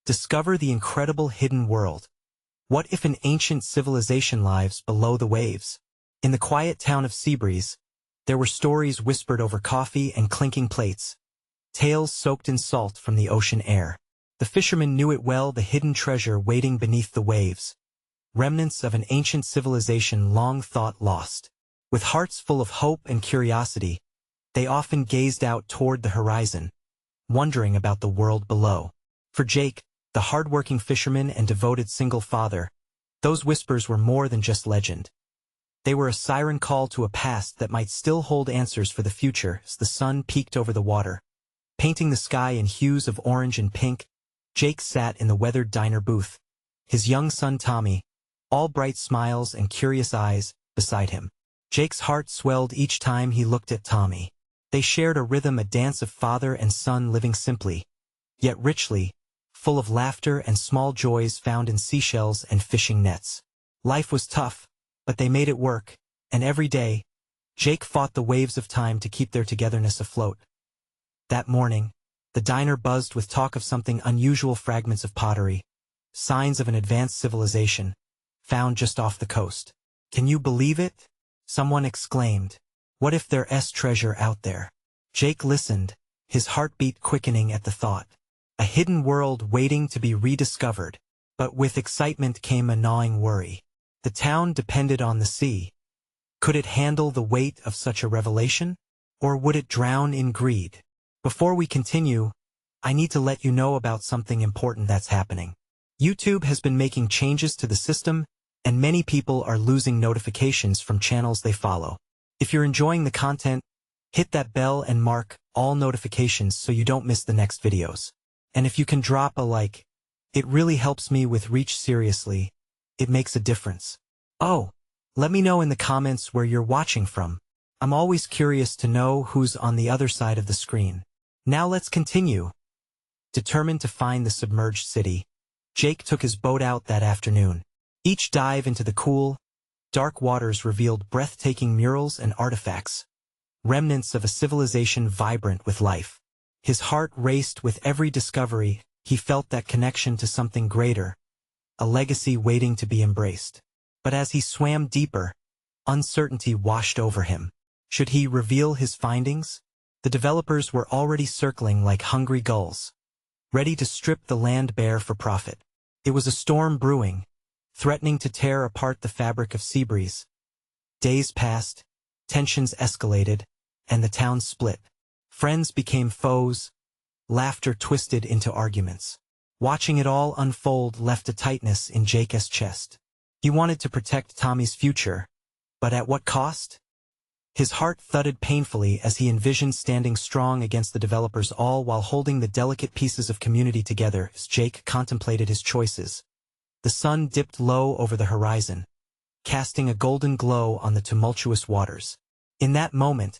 Discover the incredible hidden world. What if an ancient civilization lives below the waves? In the quiet town of Seabreeze, there were stories whispered over coffee and clinking plates, tales soaked in salt from the ocean air. The fisherman knew it well, the hidden treasure waiting beneath the waves, remnants of an ancient civilization long thought lost. With hearts full of hope and curiosity, they often gazed out toward the horizon, wondering about the world below. For Jake, the hard-working fisherman and devoted single father, those whispers were more than just legend. They were a siren call to a past that might still hold answers for the future. As the sun peeked over the water, painting the sky in hues of orange and pink, Jake sat in the weathered diner booth, his young son Tommy, all bright smiles and curious eyes, beside him. Jake's heart swelled each time he looked at Tommy. They shared a rhythm, a dance of father and son living simply, yet richly, full of laughter and small joys found in seashells and fishing nets. Life was tough, but they made it work, and every day, Jake fought the waves of time to keep their togetherness afloat. That morning, the diner buzzed with talk of something unusual, fragments of pottery, signs of an advanced civilization, found just off the coast. "Can you believe it?" someone exclaimed. "What if there's treasure out there?" Jake listened, his heartbeat quickening at the thought. A hidden world waiting to be rediscovered. But with excitement came a gnawing worry. The town depended on the sea. Could it handle the weight of such a revelation? Or would it drown in greed? Before we continue, I need to let you know about something important that's happening. YouTube has been making changes to the system, and many people are losing notifications from channels they follow. If you're enjoying the content, hit that bell and mark all notifications so you don't miss the next videos. And if you can drop a like, it really helps me with reach. Seriously, it makes a difference. Oh, let me know in the comments where you're watching from. I'm always curious to know who's on the other side of the screen. Now let's continue. Determined to find the submerged city, Jake took his boat out that afternoon. Each dive into the cool, dark waters revealed breathtaking murals and artifacts, remnants of a civilization vibrant with life. His heart raced with every discovery. He felt that connection to something greater, a legacy waiting to be embraced. But as he swam deeper, uncertainty washed over him. Should he reveal his findings? The developers were already circling like hungry gulls, ready to strip the land bare for profit. It was a storm brewing, threatening to tear apart the fabric of Seabreeze. Days passed, tensions escalated, and the town split. Friends became foes, laughter twisted into arguments. Watching it all unfold left a tightness in Jake's chest. He wanted to protect Tommy's future, but at what cost? His heart thudded painfully as he envisioned standing strong against the developers, all while holding the delicate pieces of community together. As Jake contemplated his choices, the sun dipped low over the horizon, casting a golden glow on the tumultuous waters. In that moment,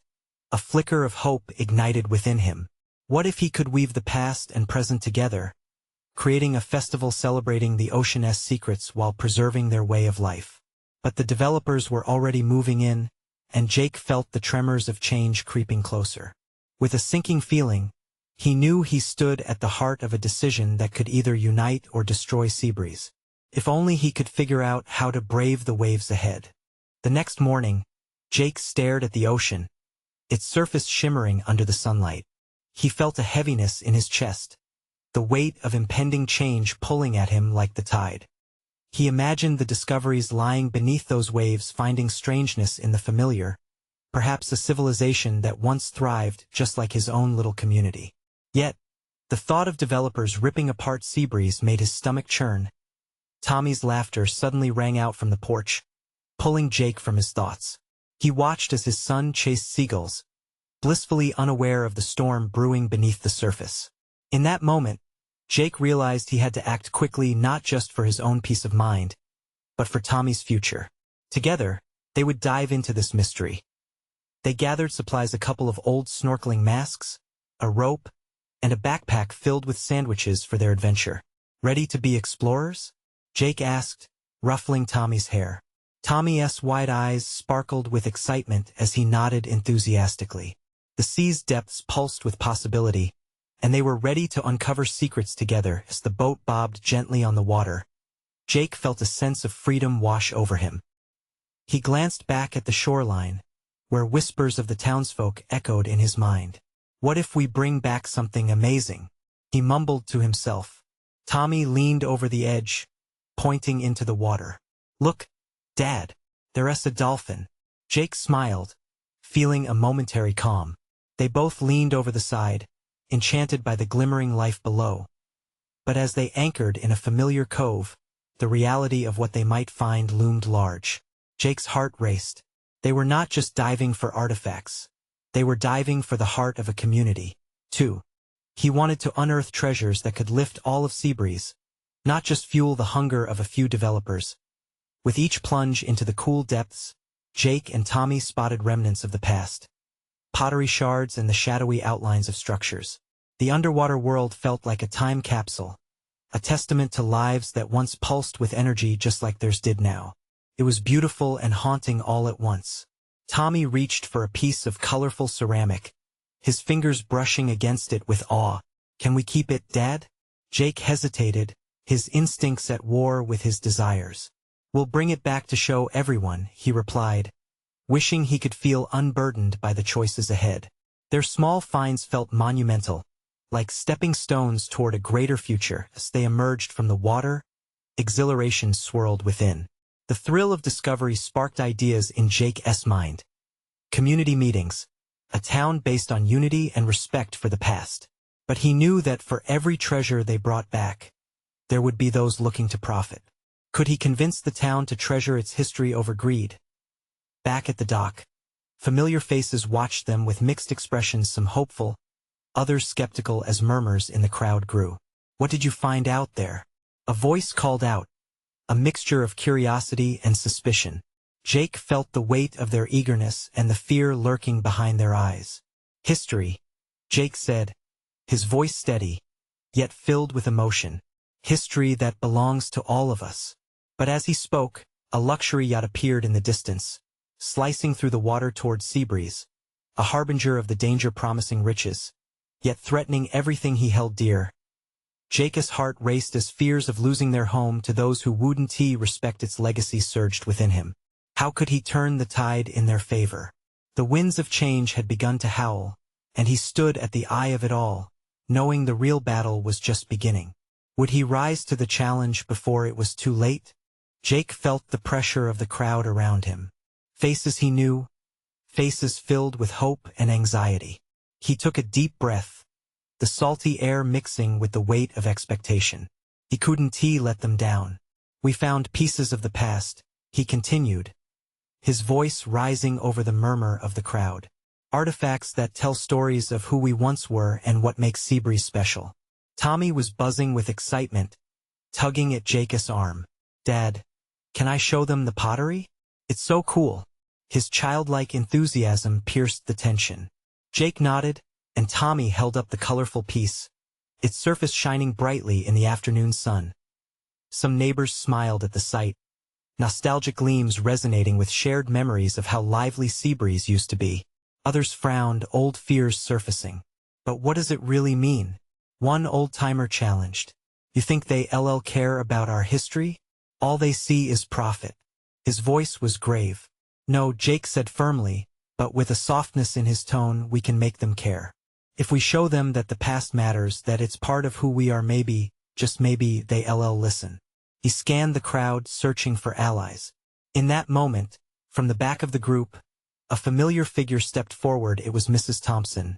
a flicker of hope ignited within him. What if he could weave the past and present together, creating a festival celebrating the ocean's secrets while preserving their way of life? But the developers were already moving in, and Jake felt the tremors of change creeping closer. With a sinking feeling, he knew he stood at the heart of a decision that could either unite or destroy Seabreeze. If only he could figure out how to brave the waves ahead. The next morning, Jake stared at the ocean, its surface shimmering under the sunlight. He felt a heaviness in his chest, the weight of impending change pulling at him like the tide. He imagined the discoveries lying beneath those waves, finding strangeness in the familiar, perhaps a civilization that once thrived just like his own little community. Yet, the thought of developers ripping apart Seabreeze made his stomach churn. Tommy's laughter suddenly rang out from the porch, pulling Jake from his thoughts. He watched as his son chased seagulls, blissfully unaware of the storm brewing beneath the surface. In that moment, Jake realized he had to act quickly, not just for his own peace of mind, but for Tommy's future. Together, they would dive into this mystery. They gathered supplies: a couple of old snorkeling masks, a rope, and a backpack filled with sandwiches for their adventure. "Ready to be explorers?" Jake asked, ruffling Tommy's hair. Tommy's wide eyes sparkled with excitement as he nodded enthusiastically. The sea's depths pulsed with possibility, and they were ready to uncover secrets together as the boat bobbed gently on the water. Jake felt a sense of freedom wash over him. He glanced back at the shoreline, where whispers of the townsfolk echoed in his mind. What if we bring back something amazing? He mumbled to himself. Tommy leaned over the edge, pointing into the water. Look, Dad, there's a dolphin. Jake smiled, feeling a momentary calm. They both leaned over the side, enchanted by the glimmering life below. But as they anchored in a familiar cove, the reality of what they might find loomed large. Jake's heart raced. They were not just diving for artifacts. They were diving for the heart of a community. 2. He wanted to unearth treasures that could lift all of Seabreeze, not just fuel the hunger of a few developers. With each plunge into the cool depths, Jake and Tommy spotted remnants of the past. Pottery shards and the shadowy outlines of structures. The underwater world felt like a time capsule, a testament to lives that once pulsed with energy just like theirs did now. It was beautiful and haunting all at once. Tommy reached for a piece of colorful ceramic, his fingers brushing against it with awe. Can we keep it, Dad? Jake hesitated, his instincts at war with his desires. We'll bring it back to show everyone, he replied, wishing he could feel unburdened by the choices ahead. Their small finds felt monumental, like stepping stones toward a greater future. As they emerged from the water, exhilaration swirled within. The thrill of discovery sparked ideas in Jake's mind. Community meetings, a town based on unity and respect for the past. But he knew that for every treasure they brought back, there would be those looking to profit. Could he convince the town to treasure its history over greed? Back at the dock, familiar faces watched them with mixed expressions, some hopeful, others skeptical as murmurs in the crowd grew. What did you find out there? A voice called out, a mixture of curiosity and suspicion. Jake felt the weight of their eagerness and the fear lurking behind their eyes. History, Jake said, his voice steady, yet filled with emotion. History that belongs to all of us. But as he spoke, a luxury yacht appeared in the distance, slicing through the water toward Seabreeze, a harbinger of the danger-promising riches, yet threatening everything he held dear. Jake's heart raced as fears of losing their home to those who wouldn't respect its legacy surged within him. How could he turn the tide in their favor? The winds of change had begun to howl, and he stood at the eye of it all, knowing the real battle was just beginning. Would he rise to the challenge before it was too late? Jake felt the pressure of the crowd around him. Faces he knew, faces filled with hope and anxiety. He took a deep breath, the salty air mixing with the weight of expectation. He couldn't let them down. We found pieces of the past, he continued, his voice rising over the murmur of the crowd. Artifacts that tell stories of who we once were and what makes Seabreeze special. Tommy was buzzing with excitement, tugging at Jake's arm. Dad, can I show them the pottery? It's so cool. His childlike enthusiasm pierced the tension. Jake nodded, and Tommy held up the colorful piece, its surface shining brightly in the afternoon sun. Some neighbors smiled at the sight, nostalgic gleams resonating with shared memories of how lively Seabreeze used to be. Others frowned, old fears surfacing. But what does it really mean? One old-timer challenged. You think they care about our history? All they see is profit. His voice was grave. No, Jake said firmly, but with a softness in his tone, we can make them care. If we show them that the past matters, that it's part of who we are, maybe, just maybe, they listen. He scanned the crowd, searching for allies. In that moment, from the back of the group, a familiar figure stepped forward. It was Mrs. Thompson,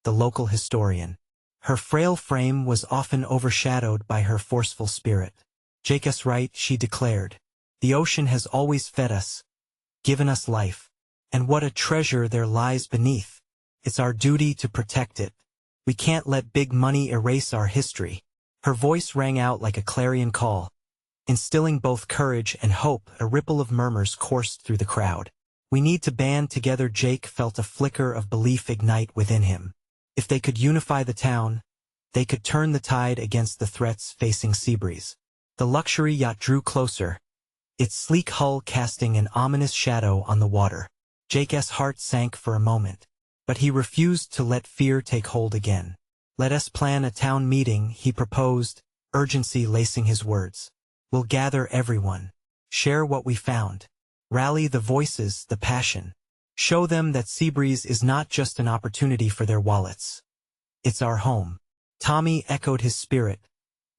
the local historian. Her frail frame was often overshadowed by her forceful spirit. Jake's right, she declared. The ocean has always fed us, given us life. And what a treasure there lies beneath. It's our duty to protect it. We can't let big money erase our history. Her voice rang out like a clarion call, instilling both courage and hope. A ripple of murmurs coursed through the crowd. We need to band together. Jake felt a flicker of belief ignite within him. If they could unify the town, they could turn the tide against the threats facing Seabreeze. The luxury yacht drew closer, its sleek hull casting an ominous shadow on the water. Jake's heart sank for a moment, but he refused to let fear take hold again. Let us plan a town meeting, he proposed, urgency lacing his words. We'll gather everyone. Share what we found. Rally the voices, the passion. Show them that Seabreeze is not just an opportunity for their wallets. It's our home. Tommy echoed his spirit,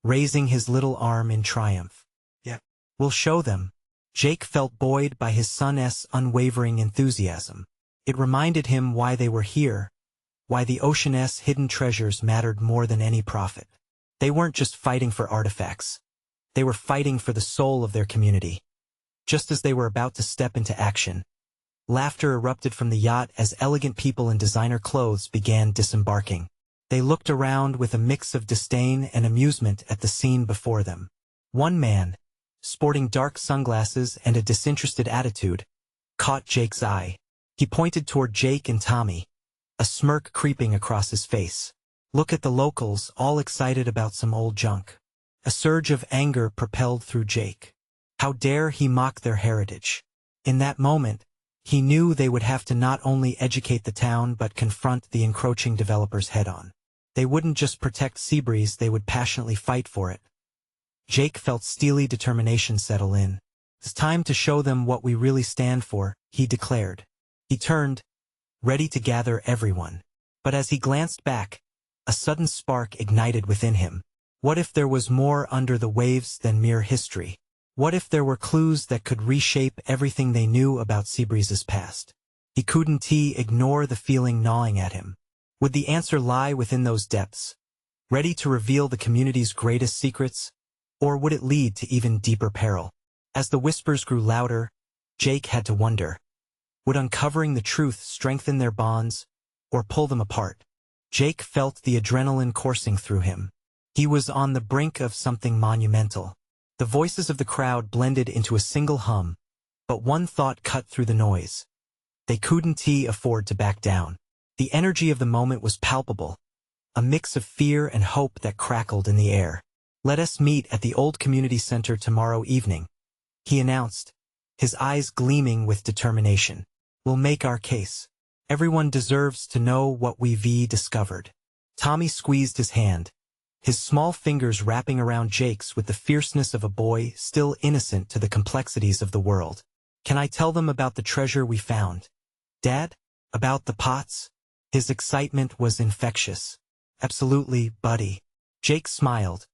raising his little arm in triumph. Yeah. We'll show them. Jake felt buoyed by his son's unwavering enthusiasm. It reminded him why they were here, why the ocean's hidden treasures mattered more than any profit. They weren't just fighting for artifacts. They were fighting for the soul of their community. Just as they were about to step into action, laughter erupted from the yacht as elegant people in designer clothes began disembarking. They looked around with a mix of disdain and amusement at the scene before them. One man, sporting dark sunglasses and a disinterested attitude, caught Jake's eye. He pointed toward Jake and Tommy, a smirk creeping across his face. Look at the locals, all excited about some old junk. A surge of anger propelled through Jake. How dare he mock their heritage? In that moment, he knew they would have to not only educate the town but confront the encroaching developers head-on. They wouldn't just protect Seabreeze, they would passionately fight for it. Jake felt steely determination settle in. It's time to show them what we really stand for, he declared. He turned, ready to gather everyone. But as he glanced back, a sudden spark ignited within him. What if there was more under the waves than mere history? What if there were clues that could reshape everything they knew about Seabreeze's past? He couldn't ignore the feeling gnawing at him. Would the answer lie within those depths, ready to reveal the community's greatest secrets? Or would it lead to even deeper peril? As the whispers grew louder, Jake had to wonder. Would uncovering the truth strengthen their bonds, or pull them apart? Jake felt the adrenaline coursing through him. He was on the brink of something monumental. The voices of the crowd blended into a single hum, but one thought cut through the noise. They couldn't afford to back down. The energy of the moment was palpable, a mix of fear and hope that crackled in the air. Let us meet at the old community center tomorrow evening, he announced, his eyes gleaming with determination. We'll make our case. Everyone deserves to know what we've discovered. Tommy squeezed his hand, his small fingers wrapping around Jake's with the fierceness of a boy still innocent to the complexities of the world. Can I tell them about the treasure we found? Dad? About the pots? His excitement was infectious. Absolutely, buddy. Jake smiled,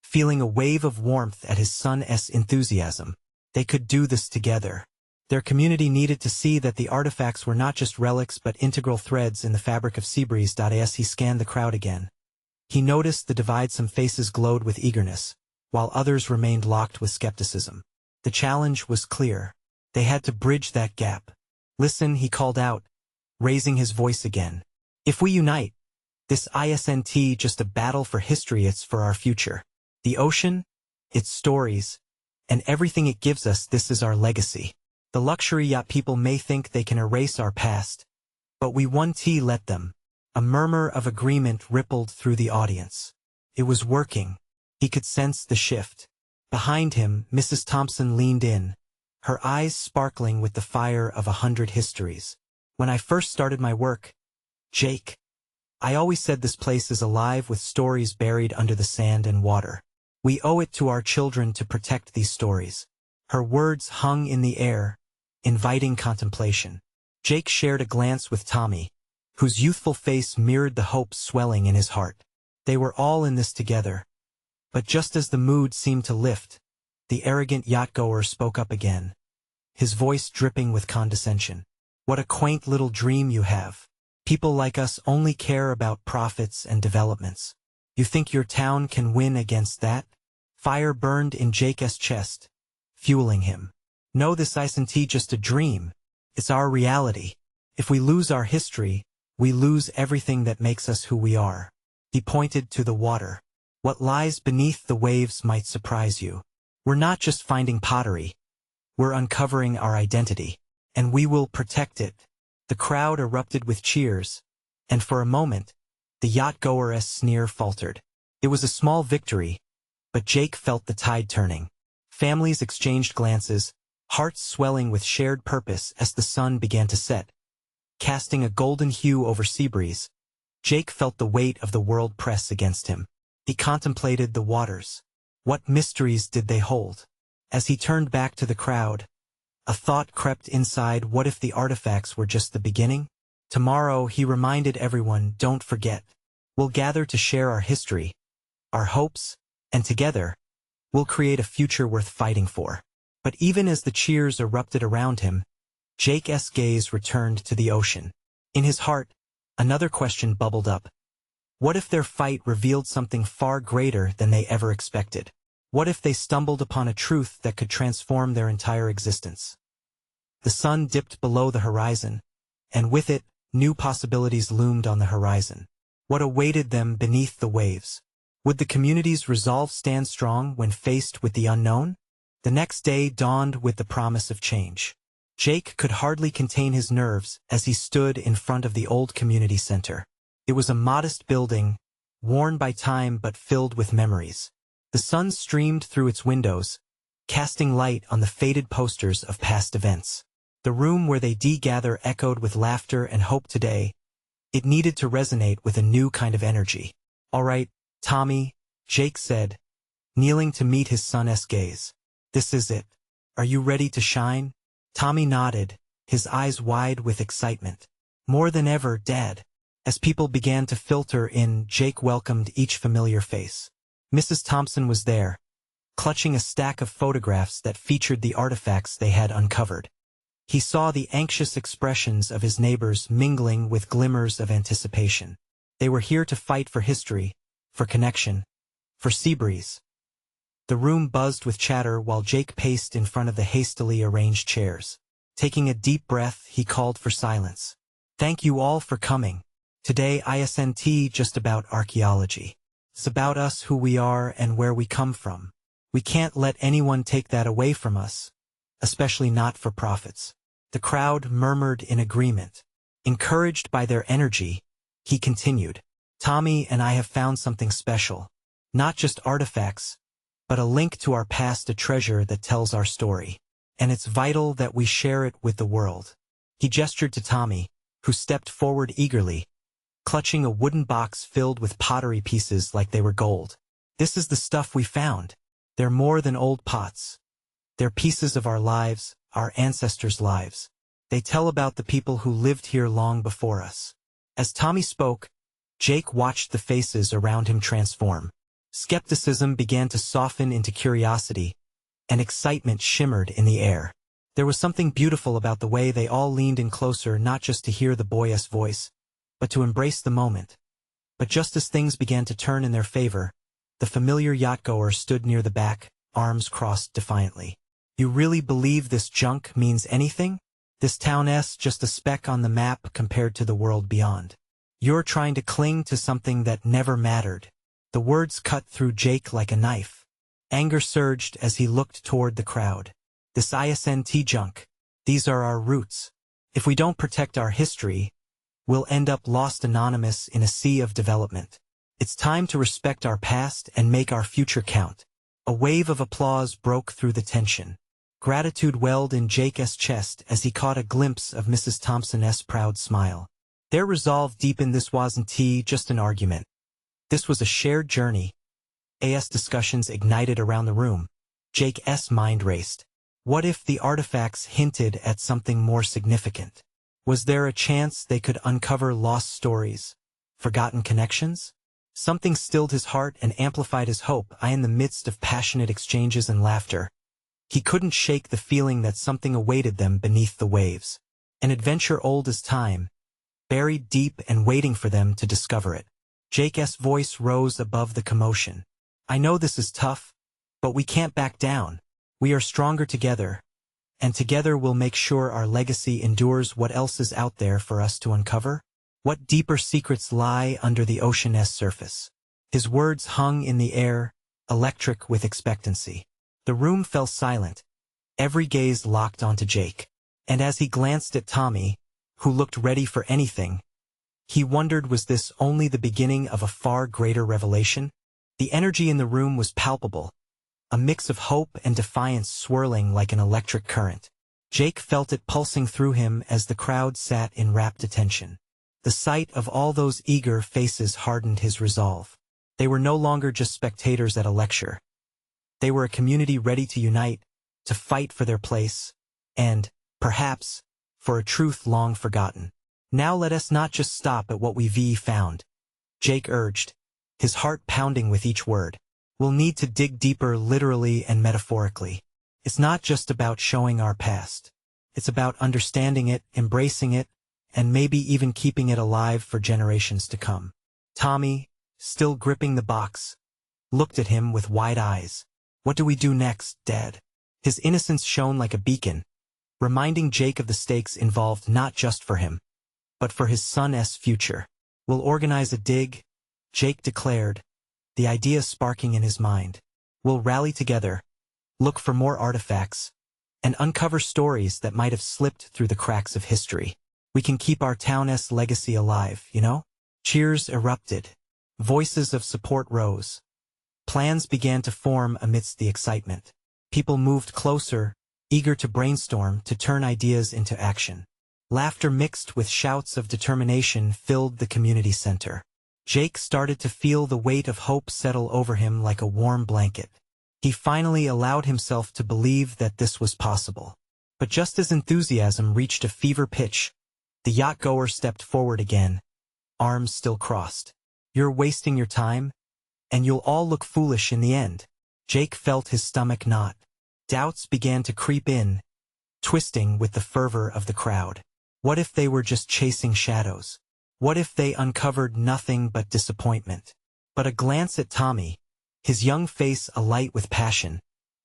feeling a wave of warmth at his son's enthusiasm. They could do this together. Their community needed to see that the artifacts were not just relics but integral threads in the fabric of Seabreeze. As he scanned the crowd again, he noticed the divide. Some faces glowed with eagerness, while others remained locked with skepticism. The challenge was clear. They had to bridge that gap. Listen, he called out, raising his voice again. If we unite, this isn't just a battle for history, it's for our future. The ocean, its stories, and everything it gives us, this is our legacy. The luxury yacht people may think they can erase our past, but we won't let them. A murmur of agreement rippled through the audience. It was working. He could sense the shift. Behind him, Mrs. Thompson leaned in, her eyes sparkling with the fire of 100 histories. When I first started my work, Jake, I always said this place is alive with stories buried under the sand and water. We owe it to our children to protect these stories. Her words hung in the air, inviting contemplation. Jake shared a glance with Tommy, whose youthful face mirrored the hope swelling in his heart. They were all in this together. But just as the mood seemed to lift, the arrogant yachtgoer spoke up again, his voice dripping with condescension. What a quaint little dream you have. People like us only care about profits and developments. You think your town can win against that? Fire burned in Jake's chest, fueling him. No, this isn't just a dream. It's our reality. If we lose our history, we lose everything that makes us who we are. He pointed to the water. What lies beneath the waves might surprise you. We're not just finding pottery. We're uncovering our identity. And we will protect it. The crowd erupted with cheers, and for a moment, the yachtgoer's sneer faltered. It was a small victory, but Jake felt the tide turning. Families exchanged glances, hearts swelling with shared purpose as the sun began to set, casting a golden hue over Seabreeze, Jake felt the weight of the world press against him. He contemplated the waters. What mysteries did they hold? As he turned back to the crowd, a thought crept inside. What if the artifacts were just the beginning? Tomorrow, he reminded everyone, don't forget. We'll gather to share our history, our hopes, and together, we'll create a future worth fighting for. But even as the cheers erupted around him, Jake's gaze returned to the ocean. In his heart, another question bubbled up. What if their fight revealed something far greater than they ever expected? What if they stumbled upon a truth that could transform their entire existence? The sun dipped below the horizon, and with it, new possibilities loomed on the horizon. What awaited them beneath the waves? Would the community's resolve stand strong when faced with the unknown? The next day dawned with the promise of change. Jake could hardly contain his nerves as he stood in front of the old community center. It was a modest building, worn by time but filled with memories. The sun streamed through its windows, casting light on the faded posters of past events. The room where they gather echoed with laughter and hope today. It needed to resonate with a new kind of energy. All right, Tommy, Jake said, kneeling to meet his son's gaze. This is it. Are you ready to shine? Tommy nodded, his eyes wide with excitement. More than ever, Dad. As people began to filter in, Jake welcomed each familiar face. Mrs. Thompson was there, clutching a stack of photographs that featured the artifacts they had uncovered. He saw the anxious expressions of his neighbors mingling with glimmers of anticipation. They were here to fight for history, for connection, for sea breeze. The room buzzed with chatter while Jake paced in front of the hastily arranged chairs. Taking a deep breath, he called for silence. Thank you all for coming. Today isn't just about archaeology. It's about us, who we are, and where we come from. We can't let anyone take that away from us, especially not for profits. The crowd murmured in agreement. Encouraged by their energy, he continued. Tommy and I have found something special. Not just artifacts, but a link to our past, a treasure that tells our story. And it's vital that we share it with the world. He gestured to Tommy, who stepped forward eagerly, clutching a wooden box filled with pottery pieces like they were gold. This is the stuff we found. They're more than old pots. They're pieces of our lives, our ancestors' lives. They tell about the people who lived here long before us. As Tommy spoke, Jake watched the faces around him transform. Skepticism began to soften into curiosity, and excitement shimmered in the air. There was something beautiful about the way they all leaned in closer, not just to hear the boy's voice, but to embrace the moment. But just as things began to turn in their favor, the familiar yachtgoer stood near the back, arms crossed defiantly. You really believe this junk means anything? This town's just a speck on the map compared to the world beyond. You're trying to cling to something that never mattered. The words cut through Jake like a knife. Anger surged as he looked toward the crowd. This isn't junk. These are our roots. If we don't protect our history, we'll end up lost anonymous in a sea of development. It's time to respect our past and make our future count. A wave of applause broke through the tension. Gratitude welled in Jake's chest as he caught a glimpse of Mrs. Thompson's proud smile. Their resolve deepened. This wasn't just an argument. This was a shared journey. As discussions ignited around the room, Jake's mind raced. What if the artifacts hinted at something more significant? Was there a chance they could uncover lost stories, forgotten connections? Something stilled his heart and amplified his hope. In the midst of passionate exchanges and laughter, he couldn't shake the feeling that something awaited them beneath the waves. An adventure old as time, buried deep and waiting for them to discover it. Jake's voice rose above the commotion. I know this is tough, but we can't back down. We are stronger together, and together we'll make sure our legacy endures. What else is out there for us to uncover? What deeper secrets lie under the ocean's surface? His words hung in the air, electric with expectancy. The room fell silent, every gaze locked onto Jake. And as he glanced at Tommy, who looked ready for anything, he wondered, was this only the beginning of a far greater revelation? The energy in the room was palpable, a mix of hope and defiance swirling like an electric current. Jake felt it pulsing through him as the crowd sat in rapt attention. The sight of all those eager faces hardened his resolve. They were no longer just spectators at a lecture. They were a community ready to unite, to fight for their place, and, perhaps, for a truth long forgotten. Now let us not just stop at what we've found, Jake urged, his heart pounding with each word. We'll need to dig deeper literally and metaphorically. It's not just about showing our past. It's about understanding it, embracing it, and maybe even keeping it alive for generations to come. Tommy, still gripping the box, looked at him with wide eyes. What do we do next, Dad? His innocence shone like a beacon, reminding Jake of the stakes involved not just for him, but for his son's future. We'll organize a dig, Jake declared, the idea sparking in his mind. We'll rally together, look for more artifacts, and uncover stories that might have slipped through the cracks of history. We can keep our town's legacy alive, you know? Cheers erupted. Voices of support rose. Plans began to form amidst the excitement. People moved closer, eager to brainstorm, to turn ideas into action. Laughter mixed with shouts of determination filled the community center. Jake started to feel the weight of hope settle over him like a warm blanket. He finally allowed himself to believe that this was possible. But just as enthusiasm reached a fever pitch, the yacht-goer stepped forward again, arms still crossed. You're wasting your time, and you'll all look foolish in the end. Jake felt his stomach knot. Doubts began to creep in, twisting with the fervor of the crowd. What if they were just chasing shadows? What if they uncovered nothing but disappointment? But a glance at Tommy, his young face alight with passion,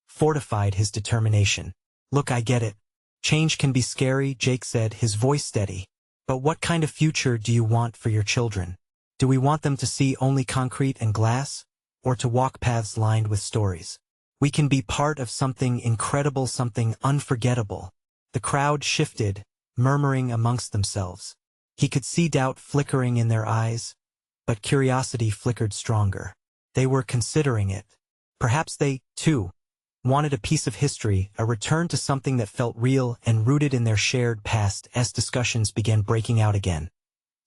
fortified his determination. Look, I get it. Change can be scary, Jake said, his voice steady. But what kind of future do you want for your children? Do we want them to see only concrete and glass, or to walk paths lined with stories? We can be part of something incredible, something unforgettable. The crowd shifted, murmuring amongst themselves. He could see doubt flickering in their eyes, but curiosity flickered stronger. They were considering it. Perhaps they, too, wanted a piece of history, a return to something that felt real and rooted in their shared past. As discussions began breaking out again,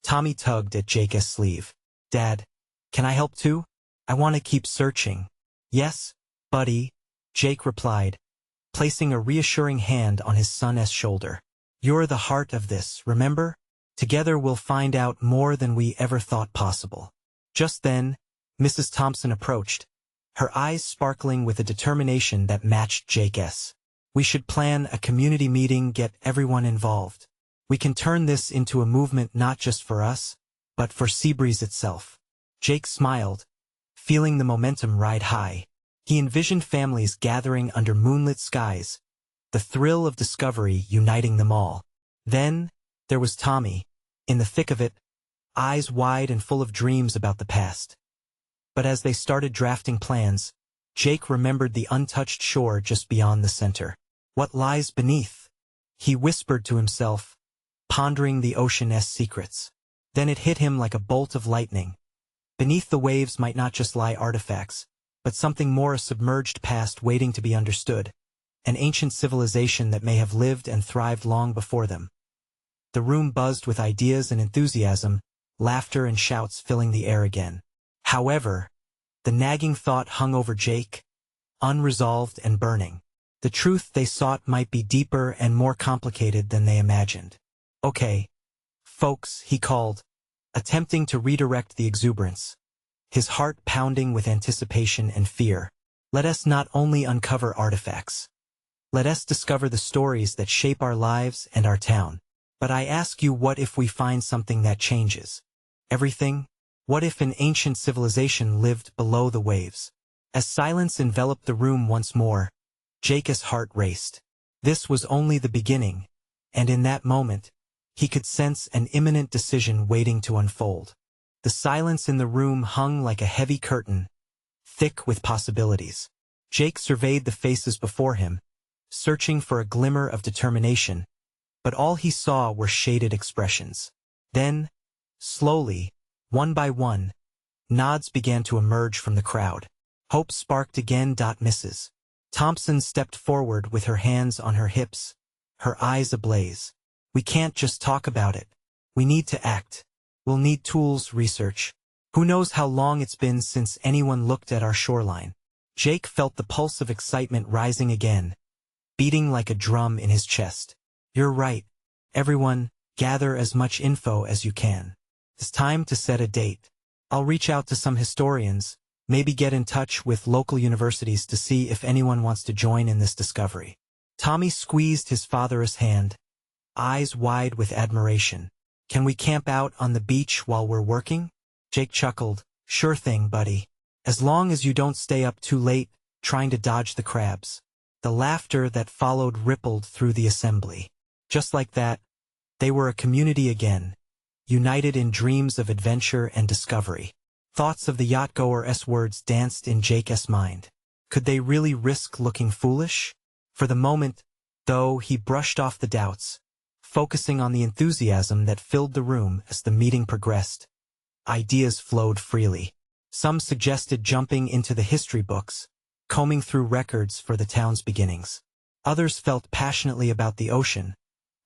Tommy tugged at Jake's sleeve. Dad, can I help too? I want to keep searching. Yes, buddy, Jake replied, placing a reassuring hand on his son's shoulder. You're the heart of this, remember? Together we'll find out more than we ever thought possible. Just then, Mrs. Thompson approached, her eyes sparkling with a determination that matched Jake's. We should plan a community meeting, get everyone involved. We can turn this into a movement not just for us, but for Seabreeze itself. Jake smiled, feeling the momentum ride high. He envisioned families gathering under moonlit skies, the thrill of discovery uniting them all. Then, there was Tommy, in the thick of it, eyes wide and full of dreams about the past. But as they started drafting plans, Jake remembered the untouched shore just beyond the center. What lies beneath? He whispered to himself, pondering the ocean's secrets. Then it hit him like a bolt of lightning. Beneath the waves might not just lie artifacts, but something more, a submerged past waiting to be understood, an ancient civilization that may have lived and thrived long before them. The room buzzed with ideas and enthusiasm, laughter and shouts filling the air again. However, the nagging thought hung over Jake, unresolved and burning. The truth they sought might be deeper and more complicated than they imagined. Okay, folks, he called, attempting to redirect the exuberance, his heart pounding with anticipation and fear. Let us not only uncover artifacts. Let us discover the stories that shape our lives and our town. But I ask you, what if we find something that changes everything? What if an ancient civilization lived below the waves? As silence enveloped the room once more, Jake's heart raced. This was only the beginning, and in that moment, he could sense an imminent decision waiting to unfold. The silence in the room hung like a heavy curtain, thick with possibilities. Jake surveyed the faces before him, searching for a glimmer of determination, but all he saw were shaded expressions. Then, slowly, one by one, nods began to emerge from the crowd. Hope sparked again. Mrs. Thompson stepped forward with her hands on her hips, her eyes ablaze. We can't just talk about it. We need to act. We'll need tools, research. Who knows how long it's been since anyone looked at our shoreline. Jake felt the pulse of excitement rising again, beating like a drum in his chest. You're right. Everyone, gather as much info as you can. It's time to set a date. I'll reach out to some historians, maybe get in touch with local universities to see if anyone wants to join in this discovery. Tommy squeezed his father's hand, eyes wide with admiration. Can we camp out on the beach while we're working? Jake chuckled. Sure thing, buddy. As long as you don't stay up too late, trying to dodge the crabs. The laughter that followed rippled through the assembly. Just like that, they were a community again, united in dreams of adventure and discovery. Thoughts of the yacht-goer's words danced in Jake's mind. Could they really risk looking foolish? For the moment, though, he brushed off the doubts, focusing on the enthusiasm that filled the room as the meeting progressed. Ideas flowed freely. Some suggested jumping into the history books, combing through records for the town's beginnings. Others felt passionately about the ocean,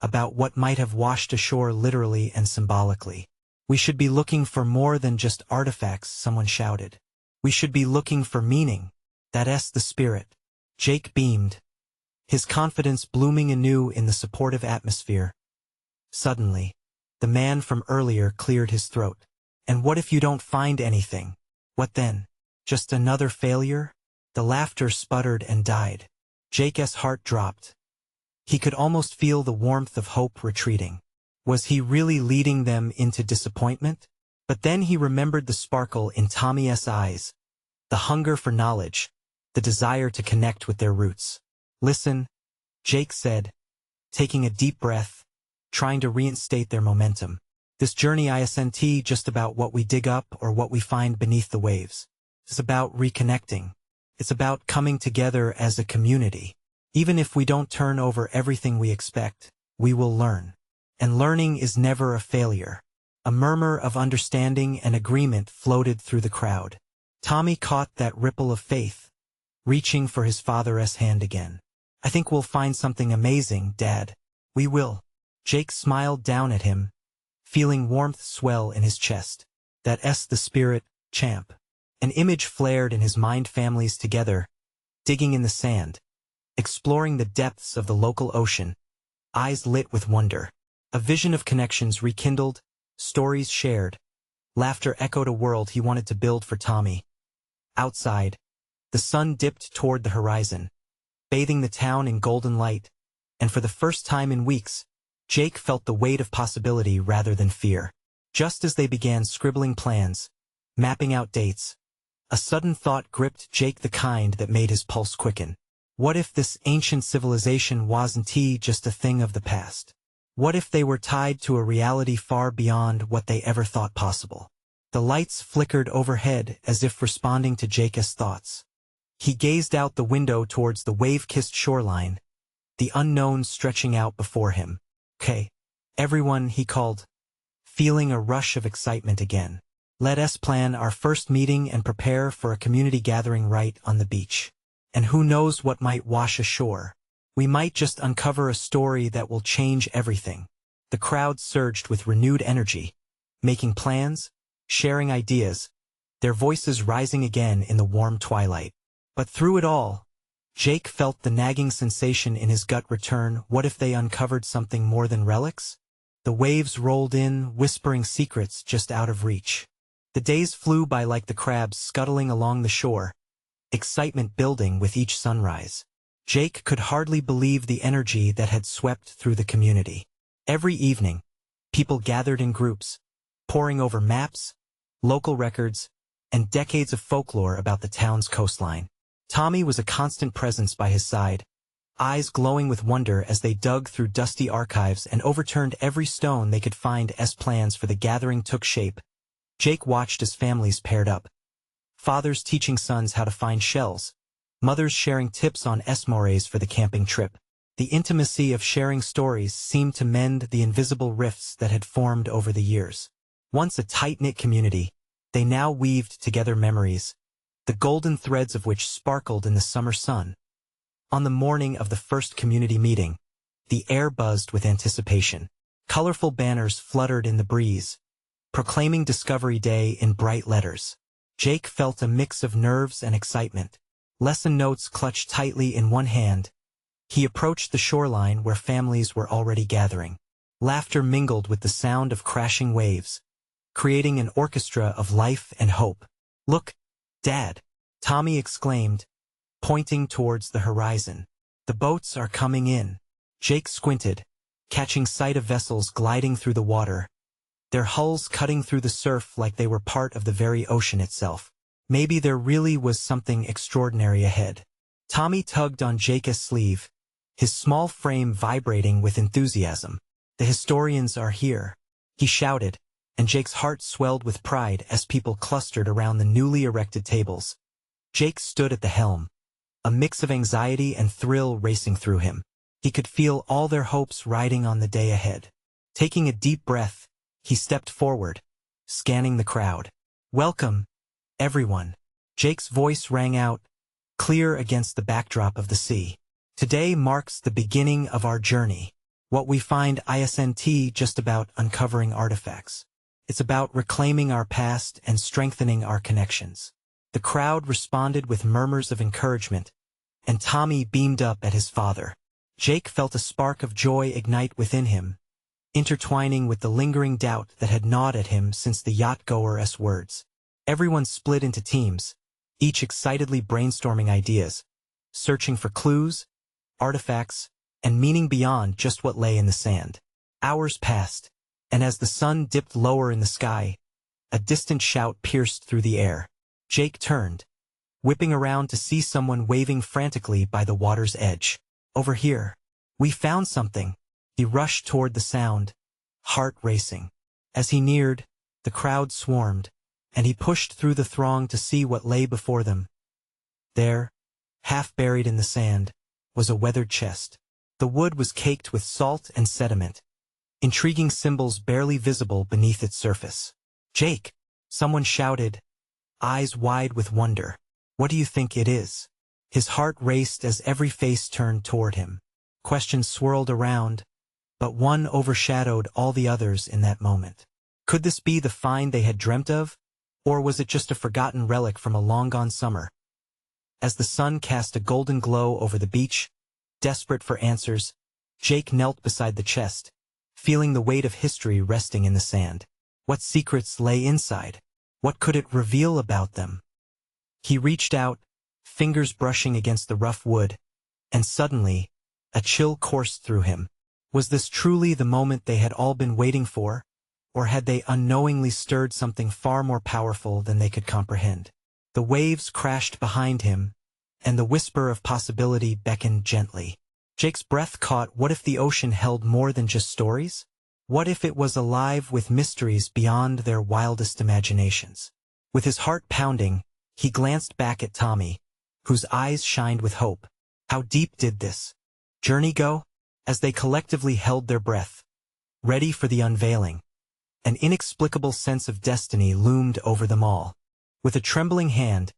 about what might have washed ashore literally and symbolically. We should be looking for more than just artifacts, someone shouted. We should be looking for meaning. That's the spirit. Jake beamed, his confidence blooming anew in the supportive atmosphere. Suddenly, the man from earlier cleared his throat. And what if you don't find anything? What then? Just another failure? The laughter sputtered and died. Jake's heart dropped. He could almost feel the warmth of hope retreating. Was he really leading them into disappointment? But then he remembered the sparkle in Tommy's eyes, the hunger for knowledge, the desire to connect with their roots. Listen, Jake said, taking a deep breath, trying to reinstate their momentum. This journey isn't just about what we dig up or what we find beneath the waves. It's about reconnecting. It's about coming together as a community. Even if we don't turn over everything we expect, we will learn. And learning is never a failure. A murmur of understanding and agreement floated through the crowd. Tommy caught that ripple of faith, reaching for his father's hand again. I think we'll find something amazing, Dad. We will. Jake smiled down at him, feeling warmth swell in his chest. That's the spirit, champ. An image flared in his mind, families together, digging in the sand, exploring the depths of the local ocean, eyes lit with wonder. A vision of connections rekindled, stories shared, laughter echoed, a world he wanted to build for Tommy. Outside, the sun dipped toward the horizon, bathing the town in golden light, and for the first time in weeks, Jake felt the weight of possibility rather than fear. Just as they began scribbling plans, mapping out dates, a sudden thought gripped Jake, the kind that made his pulse quicken. What if this ancient civilization wasn't just a thing of the past? What if they were tied to a reality far beyond what they ever thought possible? The lights flickered overhead as if responding to Jake's thoughts. He gazed out the window towards the wave-kissed shoreline, the unknown stretching out before him. Okay, everyone, he called, feeling a rush of excitement again. Let us plan our first meeting and prepare for a community gathering right on the beach. And who knows what might wash ashore? We might just uncover a story that will change everything. The crowd surged with renewed energy, making plans, sharing ideas, their voices rising again in the warm twilight. But through it all, Jake felt the nagging sensation in his gut return. What if they uncovered something more than relics? The waves rolled in, whispering secrets just out of reach. The days flew by like the crabs scuttling along the shore, excitement building with each sunrise. Jake could hardly believe the energy that had swept through the community. Every evening, people gathered in groups, poring over maps, local records, and decades of folklore about the town's coastline. Tommy was a constant presence by his side, eyes glowing with wonder as they dug through dusty archives and overturned every stone they could find as plans for the gathering took shape. Jake watched as families paired up, fathers teaching sons how to find shells, mothers sharing tips on mores for the camping trip. The intimacy of sharing stories seemed to mend the invisible rifts that had formed over the years. Once a tight-knit community, they now weaved together memories, the golden threads of which sparkled in the summer sun. On the morning of the first community meeting, the air buzzed with anticipation. Colorful banners fluttered in the breeze, proclaiming Discovery Day in bright letters. Jake felt a mix of nerves and excitement. Lesson notes clutched tightly in one hand. He approached the shoreline where families were already gathering. Laughter mingled with the sound of crashing waves, creating an orchestra of life and hope. "Look, Dad!" Tommy exclaimed, pointing towards the horizon. "The boats are coming in." Jake squinted, catching sight of vessels gliding through the water, their hulls cutting through the surf like they were part of the very ocean itself. Maybe there really was something extraordinary ahead. Tommy tugged on Jake's sleeve, his small frame vibrating with enthusiasm. "The historians are here," he shouted, and Jake's heart swelled with pride as people clustered around the newly erected tables. Jake stood at the helm, a mix of anxiety and thrill racing through him. He could feel all their hopes riding on the day ahead. Taking a deep breath, he stepped forward, scanning the crowd. "Welcome, everyone." Jake's voice rang out, clear against the backdrop of the sea. "Today marks the beginning of our journey. What we find isn't just about uncovering artifacts. It's about reclaiming our past and strengthening our connections." The crowd responded with murmurs of encouragement, and Tommy beamed up at his father. Jake felt a spark of joy ignite within him, intertwining with the lingering doubt that had gnawed at him since the yacht-goer's words. Everyone split into teams, each excitedly brainstorming ideas, searching for clues, artifacts, and meaning beyond just what lay in the sand. Hours passed, and as the sun dipped lower in the sky, a distant shout pierced through the air. Jake turned, whipping around to see someone waving frantically by the water's edge. "Over here. We found something." He rushed toward the sound, heart racing. As he neared, the crowd swarmed, and he pushed through the throng to see what lay before them. There, half buried in the sand, was a weathered chest. The wood was caked with salt and sediment, intriguing symbols barely visible beneath its surface. "Jake!" someone shouted, eyes wide with wonder. "What do you think it is?" His heart raced as every face turned toward him. Questions swirled around, but one overshadowed all the others in that moment. Could this be the find they had dreamt of, or was it just a forgotten relic from a long-gone summer? As the sun cast a golden glow over the beach, desperate for answers, Jake knelt beside the chest, feeling the weight of history resting in the sand. What secrets lay inside? What could it reveal about them? He reached out, fingers brushing against the rough wood, and suddenly, a chill coursed through him. Was this truly the moment they had all been waiting for, or had they unknowingly stirred something far more powerful than they could comprehend? The waves crashed behind him, and the whisper of possibility beckoned gently. Jake's breath caught. What if the ocean held more than just stories? What if it was alive with mysteries beyond their wildest imaginations? With his heart pounding, he glanced back at Tommy, whose eyes shined with hope. How deep did this journey go? As they collectively held their breath, ready for the unveiling, an inexplicable sense of destiny loomed over them all. With a trembling hand,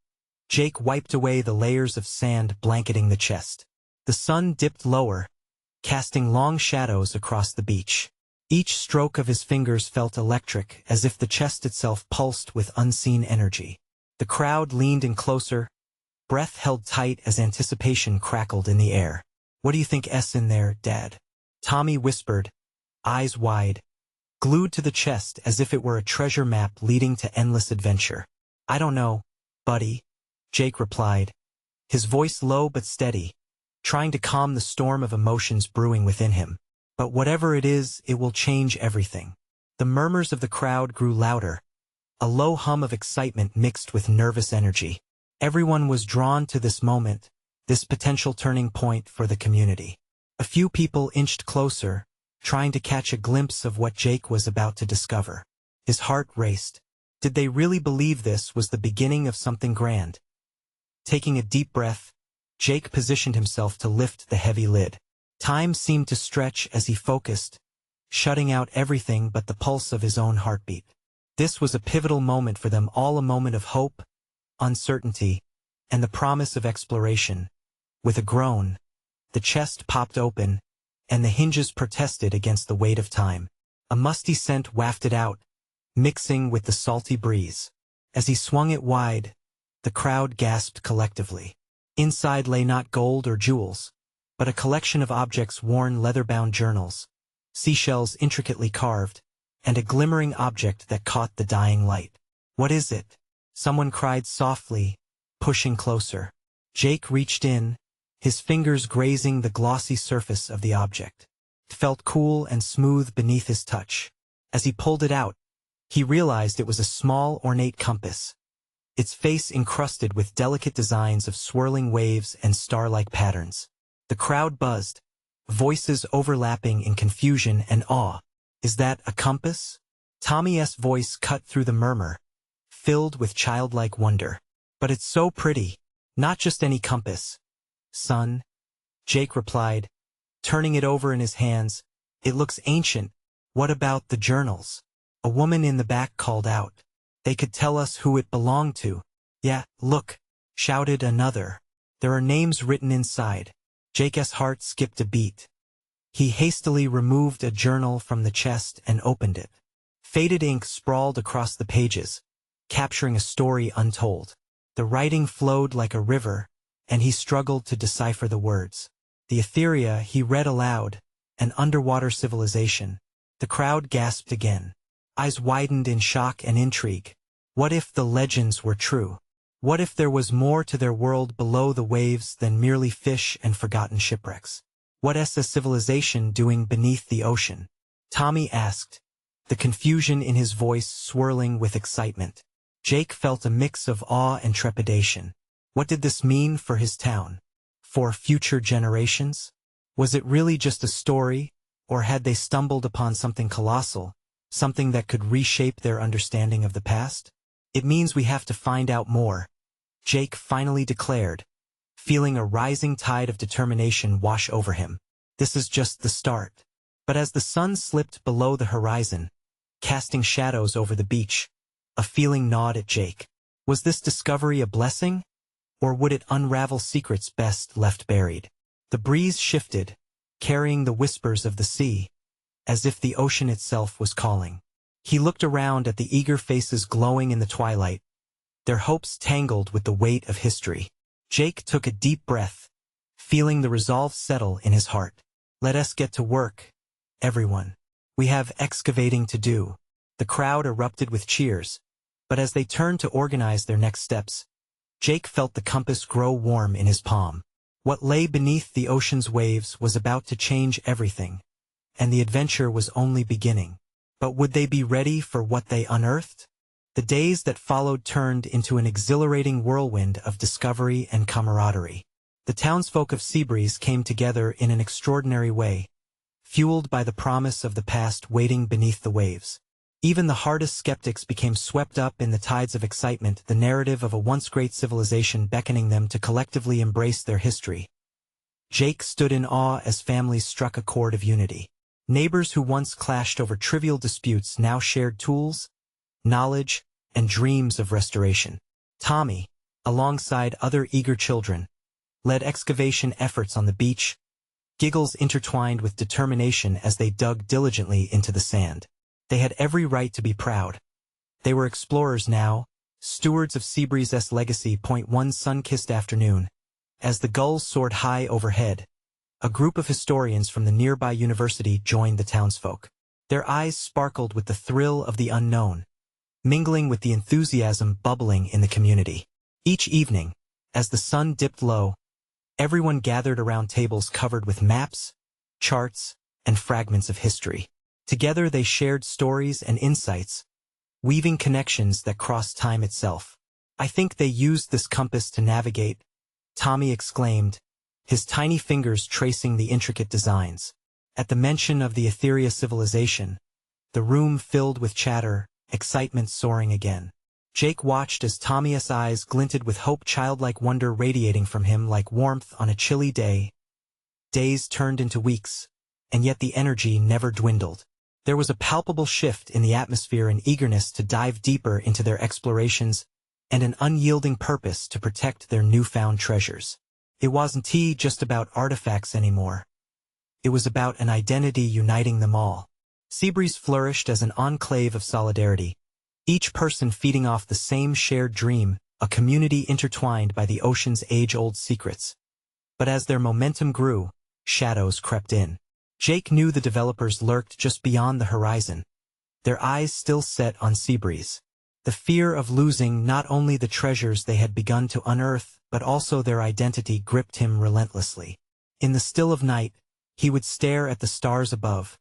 Jake wiped away the layers of sand blanketing the chest. The sun dipped lower, casting long shadows across the beach. Each stroke of his fingers felt electric, as if the chest itself pulsed with unseen energy. The crowd leaned in closer, breath held tight as anticipation crackled in the air. "What do you think's in there, Dad?" Tommy whispered, eyes wide, glued to the chest as if it were a treasure map leading to endless adventure. "I don't know, buddy," Jake replied, his voice low but steady, trying to calm the storm of emotions brewing within him. "But whatever it is, it will change everything." The murmurs of the crowd grew louder, a low hum of excitement mixed with nervous energy. Everyone was drawn to this moment, this potential turning point for the community. A few people inched closer, trying to catch a glimpse of what Jake was about to discover. His heart raced. Did they really believe this was the beginning of something grand? Taking a deep breath, Jake positioned himself to lift the heavy lid. Time seemed to stretch as he focused, shutting out everything but the pulse of his own heartbeat. This was a pivotal moment for them all, a moment of hope, uncertainty, and the promise of exploration. With a groan, the chest popped open, and the hinges protested against the weight of time. A musty scent wafted out, mixing with the salty breeze. As he swung it wide, the crowd gasped collectively. Inside lay not gold or jewels, but a collection of objects, worn leather-bound journals, seashells intricately carved, and a glimmering object that caught the dying light. "What is it?" someone cried softly, pushing closer. Jake reached in, his fingers grazing the glossy surface of the object. It felt cool and smooth beneath his touch. As he pulled it out, he realized it was a small, ornate compass, its face encrusted with delicate designs of swirling waves and star-like patterns. The crowd buzzed, voices overlapping in confusion and awe. "Is that a compass?" Tommy's voice cut through the murmur, filled with childlike wonder. "But it's so pretty. Not just any compass, son," Jake replied, turning it over in his hands. "It looks ancient." "What about the journals?" a woman in the back called out. "They could tell us who it belonged to." "Yeah, look," shouted another. "There are names written inside." Jake's heart skipped a beat. He hastily removed a journal from the chest and opened it. Faded ink sprawled across the pages, capturing a story untold. The writing flowed like a river, and he struggled to decipher the words. The Etheria, he read aloud, an underwater civilization. The crowd gasped again. Eyes widened in shock and intrigue. What if the legends were true? What if there was more to their world below the waves than merely fish and forgotten shipwrecks? "What is a civilization doing beneath the ocean?" Tommy asked, the confusion in his voice swirling with excitement. Jake felt a mix of awe and trepidation. What did this mean for his town? For future generations? Was it really just a story, or had they stumbled upon something colossal, something that could reshape their understanding of the past? "It means we have to find out more," Jake finally declared, feeling a rising tide of determination wash over him. "This is just the start." But as the sun slipped below the horizon, casting shadows over the beach, a feeling gnawed at Jake. Was this discovery a blessing, or would it unravel secrets best left buried? The breeze shifted, carrying the whispers of the sea, as if the ocean itself was calling. He looked around at the eager faces glowing in the twilight, their hopes tangled with the weight of history. Jake took a deep breath, feeling the resolve settle in his heart. "Let us get to work, everyone. We have excavating to do." The crowd erupted with cheers, but as they turned to organize their next steps, Jake felt the compass grow warm in his palm. What lay beneath the ocean's waves was about to change everything, and the adventure was only beginning. But would they be ready for what they unearthed? The days that followed turned into an exhilarating whirlwind of discovery and camaraderie. The townsfolk of Seabreeze came together in an extraordinary way, fueled by the promise of the past waiting beneath the waves. Even the hardest skeptics became swept up in the tides of excitement, the narrative of a once great civilization beckoning them to collectively embrace their history. Jake stood in awe as families struck a chord of unity. Neighbors who once clashed over trivial disputes now shared tools, knowledge, and dreams of restoration. Tommy, alongside other eager children, led excavation efforts on the beach, giggles intertwined with determination as they dug diligently into the sand. They had every right to be proud. They were explorers now, stewards of Seabreeze's legacy. One sun-kissed afternoon, as the gulls soared high overhead, a group of historians from the nearby university joined the townsfolk. Their eyes sparkled with the thrill of the unknown, mingling with the enthusiasm bubbling in the community. Each evening, as the sun dipped low, everyone gathered around tables covered with maps, charts, and fragments of history. Together they shared stories and insights, weaving connections that crossed time itself. "I think they used this compass to navigate," Tommy exclaimed, his tiny fingers tracing the intricate designs. At the mention of the Etheria civilization, the room filled with chatter, excitement soaring again. Jake watched as Tommy's eyes glinted with hope, childlike wonder radiating from him like warmth on a chilly day. Days turned into weeks, and yet the energy never dwindled. There was a palpable shift in the atmosphere, an eagerness to dive deeper into their explorations, and an unyielding purpose to protect their newfound treasures. It wasn't just about artifacts anymore. It was about an identity uniting them all. Seabreeze flourished as an enclave of solidarity, each person feeding off the same shared dream, a community intertwined by the ocean's age-old secrets. But as their momentum grew, shadows crept in. Jake knew the developers lurked just beyond the horizon, their eyes still set on Seabreeze. The fear of losing not only the treasures they had begun to unearth, but also their identity gripped him relentlessly. In the still of night, he would stare at the stars above,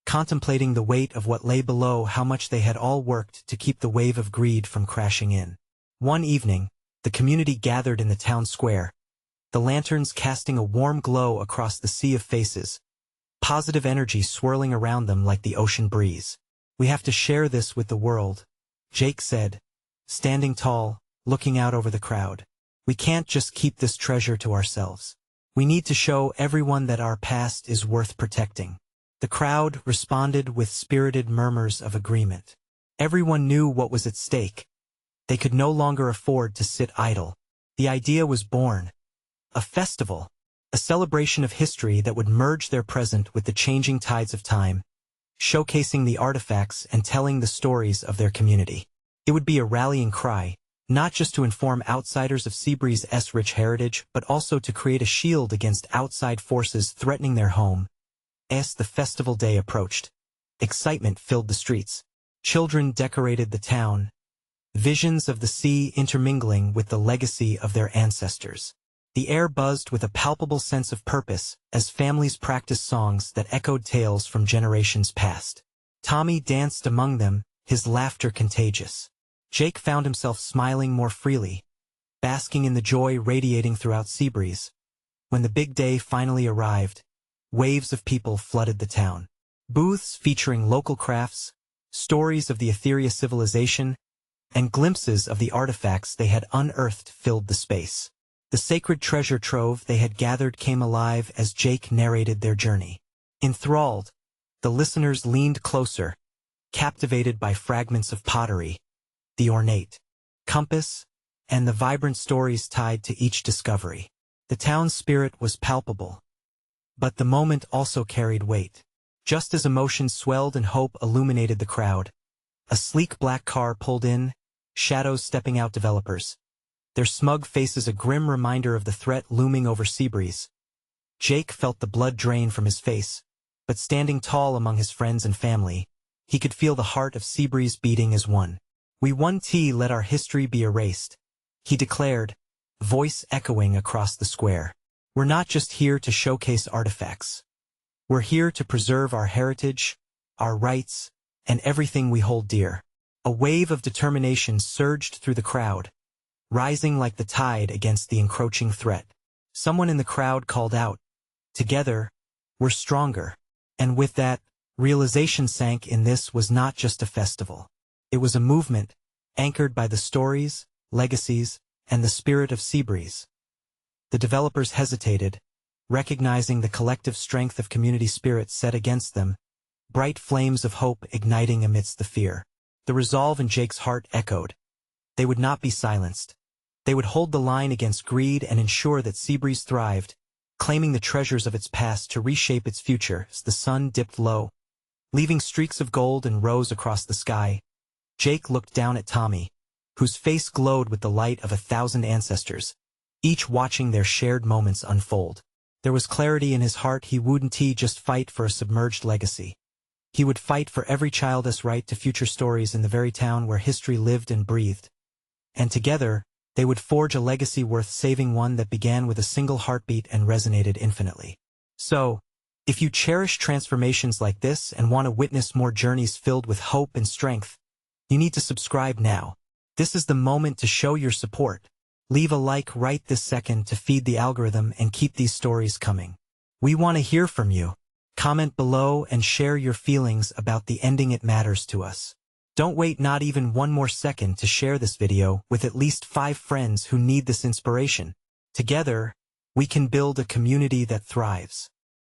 contemplating the weight of what lay below, how much they had all worked to keep the wave of greed from crashing in. One evening, the community gathered in the town square, the lanterns casting a warm glow across the sea of faces, positive energy swirling around them like the ocean breeze. "We have to share this with the world," Jake said, standing tall, looking out over the crowd. "We can't just keep this treasure to ourselves. We need to show everyone that our past is worth protecting." The crowd responded with spirited murmurs of agreement. Everyone knew what was at stake. They could no longer afford to sit idle. The idea was born. A festival, a celebration of history that would merge their present with the changing tides of time, showcasing the artifacts and telling the stories of their community. It would be a rallying cry, not just to inform outsiders of Seabreeze's rich heritage, but also to create a shield against outside forces threatening their home. As the festival day approached, excitement filled the streets. Children decorated the town, visions of the sea intermingling with the legacy of their ancestors. The air buzzed with a palpable sense of purpose as families practiced songs that echoed tales from generations past. Tommy danced among them, his laughter contagious. Jake found himself smiling more freely, basking in the joy radiating throughout Seabreeze. When the big day finally arrived, waves of people flooded the town. Booths featuring local crafts, stories of the Etheria civilization, and glimpses of the artifacts they had unearthed filled the space. The sacred treasure trove they had gathered came alive as Jake narrated their journey. Enthralled, the listeners leaned closer, captivated by fragments of pottery, the ornate compass, and the vibrant stories tied to each discovery. The town's spirit was palpable, but the moment also carried weight. Just as emotions swelled and hope illuminated the crowd, a sleek black car pulled in, shadows stepping out developers, their smug faces a grim reminder of the threat looming over Seabreeze. Jake felt the blood drain from his face, but standing tall among his friends and family, he could feel the heart of Seabreeze beating as one. "We won't let our history be erased," he declared, voice echoing across the square. "We're not just here to showcase artifacts. We're here to preserve our heritage, our rights, and everything we hold dear." A wave of determination surged through the crowd, rising like the tide against the encroaching threat. Someone in the crowd called out, "Together, we're stronger." And with that, realization sank in. This was not just a festival. It was a movement, anchored by the stories, legacies, and the spirit of Seabreeze. The developers hesitated, recognizing the collective strength of community spirit set against them, bright flames of hope igniting amidst the fear. The resolve in Jake's heart echoed. They would not be silenced. They would hold the line against greed and ensure that Seabreeze thrived, claiming the treasures of its past to reshape its future. As the sun dipped low, leaving streaks of gold and rose across the sky, Jake looked down at Tommy, whose face glowed with the light of 1,000 ancestors, each watching their shared moments unfold. There was clarity in his heart. He wouldn't just fight for a submerged legacy. He would fight for every child's right to future stories in the very town where history lived and breathed. And together, they would forge a legacy worth saving, one that began with a single heartbeat and resonated infinitely. So, if you cherish transformations like this and want to witness more journeys filled with hope and strength, you need to subscribe now. This is the moment to show your support. Leave a like right this second to feed the algorithm and keep these stories coming. We want to hear from you. Comment below and share your feelings about the ending. It matters to us. Don't wait not even one more second to share this video with at least 5 friends who need this inspiration. Together, we can build a community that thrives.